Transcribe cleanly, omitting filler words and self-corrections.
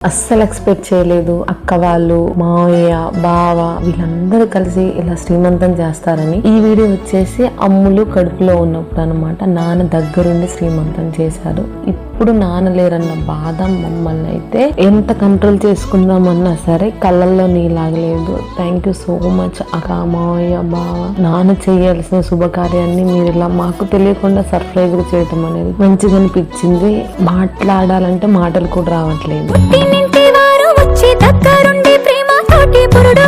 అస్సలు ఎక్స్పెక్ట్ చేయలేదు. అక్క వాళ్ళు, మావయ్య, బావ వీళ్ళందరూ కలిసి ఇలా శ్రీమంతం చేస్తారని. ఈ వీడియో వచ్చేసి అమ్ములు కడుపులో ఉన్నప్పుడు అనమాట. నాన్న దగ్గరుండి శ్రీమంతం చేశారు. ఇప్పుడు నాన్న లేరన్న బాధ మమ్మల్ని అయితే ఎంత కంట్రోల్ చేసుకుందామన్నా సరే కళ్ళల్లో నీలాగలేదు. థ్యాంక్ యూ సో మచ్ అక్క, మావయ్య, బావ. నాన్న చేయాల్సిన శుభకార్యాన్ని మీరు ఇలా మాకు తెలియకుండా సర్ప్రైజ్ గా చేయటం అనేది మంచిగా అనిపించింది. మాట్లాడాలంటే మాటలు కూడా రావట్లేదు. దగ్గరుండి ప్రేమ తోటి పురుడు